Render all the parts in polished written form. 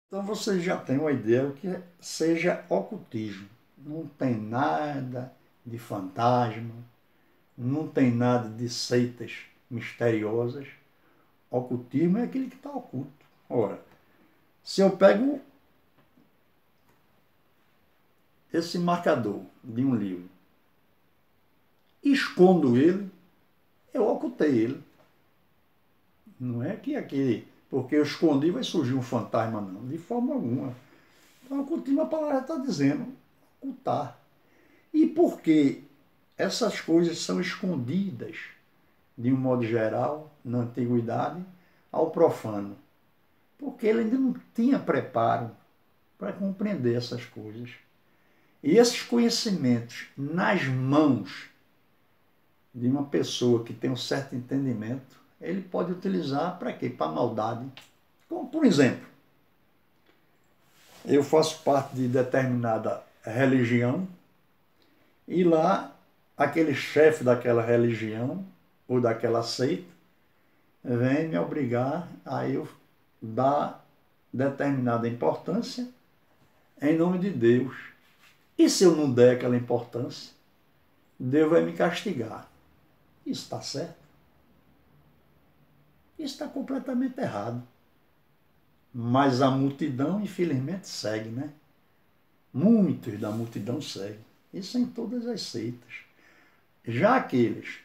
Então você já tem uma ideia do que seja ocultismo. Não tem nada de fantasma, não tem nada de seitas misteriosas. Ocultismo é aquele que está oculto. Ora, se eu pego esse marcador de um livro, escondo ele, eu ocultei ele. Não é que aquele, porque eu escondi, vai surgir um fantasma, não, de forma alguma. Então, ocultismo, a palavra está dizendo, ocultar. E por que essas coisas são escondidas, de um modo geral, na antiguidade, ao profano? Porque ele ainda não tinha preparo para compreender essas coisas. E esses conhecimentos nas mãos de uma pessoa que tem um certo entendimento, ele pode utilizar para quê? Para maldade. Como, por exemplo, eu faço parte de determinada religião e lá aquele chefe daquela religião ou daquela seita vem me obrigar a eu dar determinada importância em nome de Deus. E se eu não der aquela importância, Deus vai me castigar. Isso está certo? Isso está completamente errado. Mas a multidão, infelizmente, segue, né? Muitos da multidão seguem. Isso em todas as seitas. Já aqueles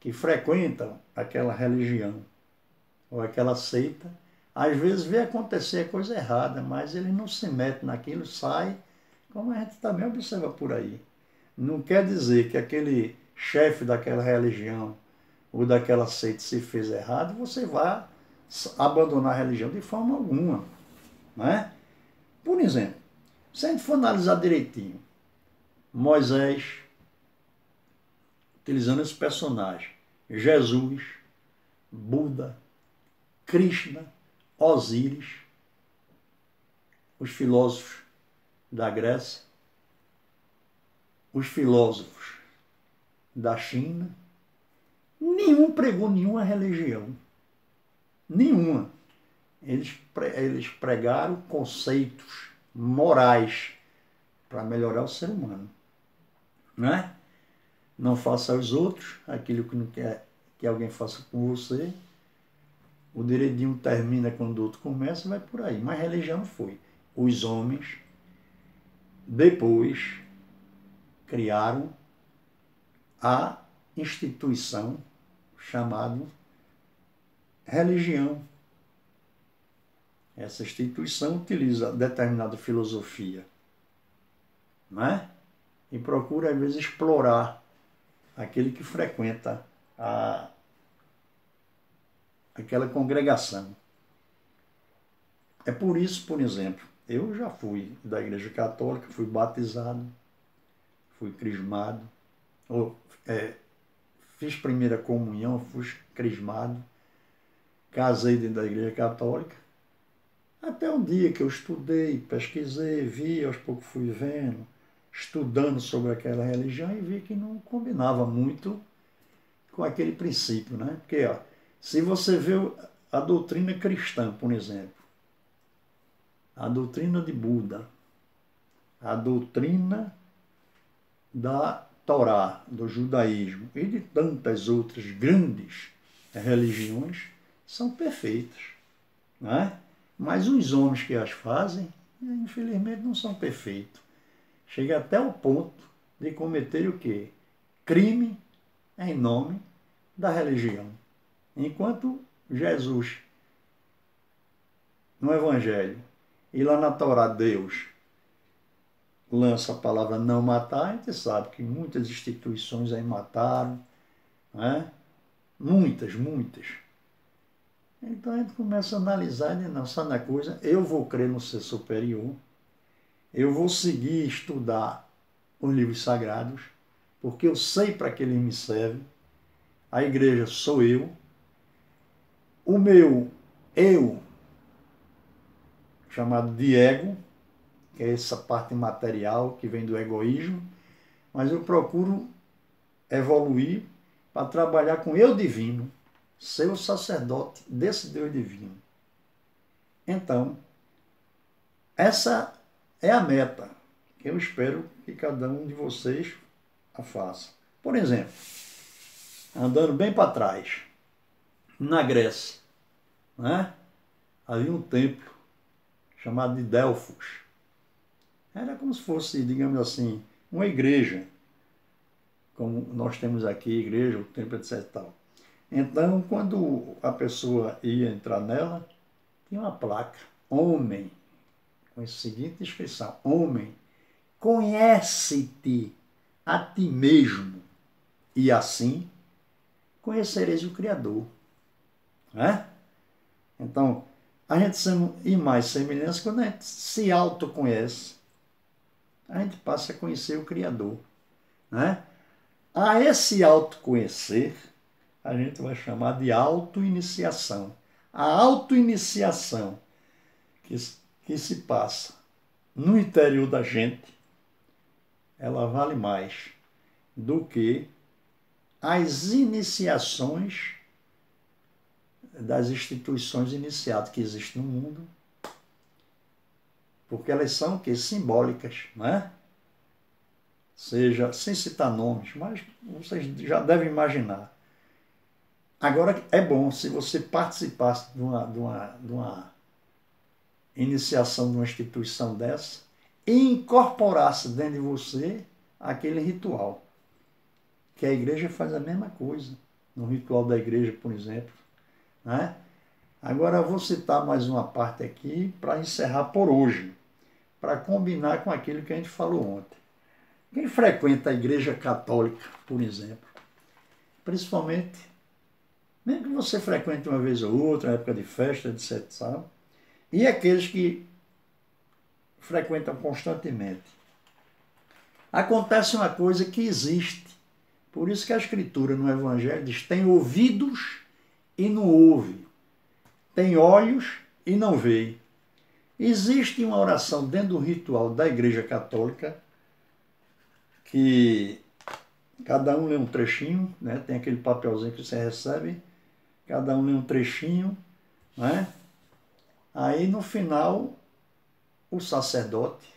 que frequentam aquela religião ou aquela seita, às vezes vê acontecer coisa errada, mas ele não se mete naquilo, sai, como a gente também observa por aí. Não quer dizer que aquele chefe daquela religião ou daquela seita se fez errado, você vai abandonar a religião de forma alguma. Né? Por exemplo, se a gente for analisar direitinho, Moisés, utilizando esse personagem, Jesus, Buda, Krishna, Osíris, os filósofos da Grécia, os filósofos da China, nenhum pregou nenhuma religião. Nenhuma. Eles pregaram conceitos morais para melhorar o ser humano. Né? Não faça aos outros aquilo que não quer que alguém faça com você. O direito de um termina quando o outro começa, vai por aí. Mas religião foi. Os homens, depois, criaram a instituição chamada religião. Essa instituição utiliza determinada filosofia, não é? E procura, às vezes, explorar aquele que frequenta aquela congregação. É por isso, por exemplo, eu já fui da Igreja Católica, fui batizado, fui crismado, fiz primeira comunhão, fui crismado, casei dentro da Igreja Católica, até um dia que eu estudei, pesquisei, vi, aos poucos fui vendo, estudando sobre aquela religião e vi que não combinava muito com aquele princípio, né? Porque, ó, se você vê a doutrina cristã, por exemplo, a doutrina de Buda, a doutrina da Torá, do judaísmo e de tantas outras grandes religiões, são perfeitas, né? Mas os homens que as fazem, infelizmente, não são perfeitos. Chega até o ponto de cometer o quê? Crime em nome da religião. Enquanto Jesus, no Evangelho, e lá na Torá, Deus lança a palavra não matar, a gente sabe que muitas instituições aí mataram, né? Muitas. Então a gente começa a analisar e dizer, não, sabe a coisa? Eu vou crer no ser superior, eu vou seguir estudar os livros sagrados, porque eu sei para que eles me servem, a igreja sou eu, o meu eu, chamado de ego, que é essa parte material que vem do egoísmo, mas eu procuro evoluir para trabalhar com eu divino, ser o sacerdote desse Deus divino. Então, essa é a meta que eu espero que cada um de vocês a faça. Por exemplo, andando bem para trás, na Grécia, né? Havia um templo chamado de Delfos. Era como se fosse, digamos assim, uma igreja, como nós temos aqui, igreja, o templo, etc. Tal. Então, quando a pessoa ia entrar nela, tinha uma placa, homem, com a seguinte inscrição: homem, conhece-te a ti mesmo, e assim conhecereis o Criador. Né? Então, a gente sendo em mais semelhança, quando a gente se autoconhece, a gente passa a conhecer o Criador. Né? A esse autoconhecer, a gente vai chamar de autoiniciação. A autoiniciação que se passa no interior da gente, ela vale mais do que as iniciações das instituições iniciadas que existem no mundo, porque elas são o quê? Simbólicas, né? Seja, sem citar nomes, mas vocês já devem imaginar. Agora, é bom se você participasse de uma iniciação de uma instituição dessa e incorporasse dentro de você aquele ritual, que a igreja faz a mesma coisa, no ritual da igreja, por exemplo. Né? Agora, eu vou citar mais uma parte aqui para encerrar por hoje, para combinar com aquilo que a gente falou ontem. Quem frequenta a igreja católica, por exemplo, principalmente, mesmo que você frequente uma vez ou outra, na época de festa, etc., sabe? E aqueles que frequentam constantemente, acontece uma coisa que existe. Por isso que a Escritura no Evangelho diz: tem ouvidos e não ouve, tem olhos e não vê. Existe uma oração dentro do ritual da Igreja Católica que cada um lê um trechinho, né? Tem aquele papelzinho que você recebe, cada um lê um trechinho, né? Aí no final o sacerdote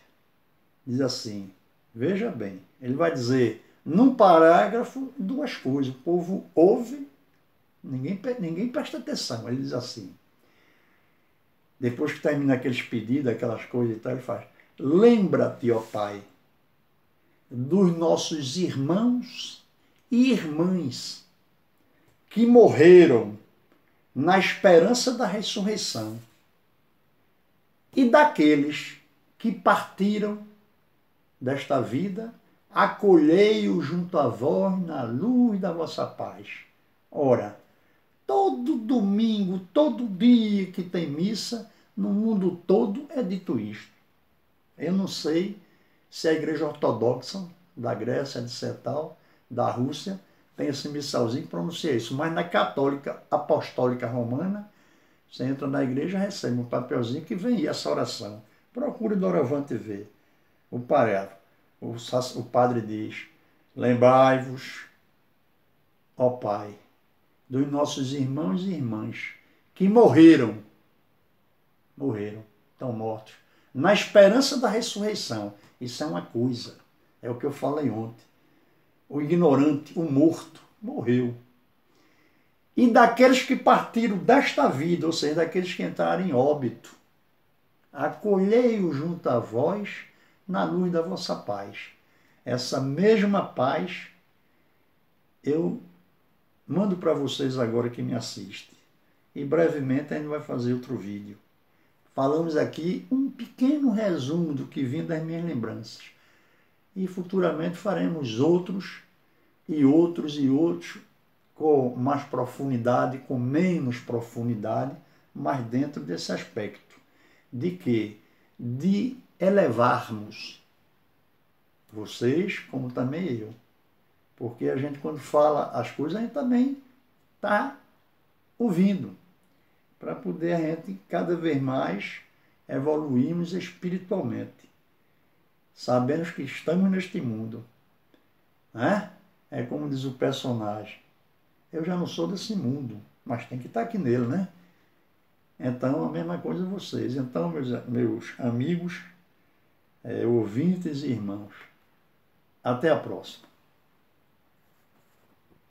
diz assim, veja bem, ele vai dizer num parágrafo duas coisas, o povo ouve, ninguém presta atenção, ele diz assim, depois que termina aqueles pedidos, aquelas coisas e tal, ele faz: lembra-te, ó Pai, dos nossos irmãos e irmãs que morreram na esperança da ressurreição e daqueles que partiram desta vida, acolhei-o junto a vós na luz da vossa paz. Ora, todo domingo, todo dia que tem missa, no mundo todo é dito isto. Eu não sei se a igreja ortodoxa da Grécia, etc., tal, da Rússia, tem esse missalzinho que pronuncia isso, mas na católica apostólica romana, você entra na igreja, recebe um papelzinho que vem essa oração. Procure doravante ver. O padre diz: lembrai-vos, ó Pai, dos nossos irmãos e irmãs que morreram, estão mortos, na esperança da ressurreição. Isso é uma coisa, é o que eu falei ontem. O ignorante, o morto, morreu. E daqueles que partiram desta vida, ou seja, daqueles que entraram em óbito, acolhei-o junto a vós na luz da vossa paz. Essa mesma paz eu mando para vocês agora que me assistem. E brevemente a gente vai fazer outro vídeo. Falamos aqui um pequeno resumo do que vim das minhas lembranças. E futuramente faremos outros e outros e outros com mais profundidade, com menos profundidade, mas dentro desse aspecto. De quê? De elevarmos vocês, como também eu. Porque a gente, quando fala as coisas, a gente também está ouvindo, para poder a gente cada vez mais evoluirmos espiritualmente, sabendo que estamos neste mundo. Né? É como diz o personagem, eu já não sou desse mundo, mas tem que estar aqui nele, né? Então, a mesma coisa vocês. Então, meus amigos, ouvintes e irmãos, até a próxima.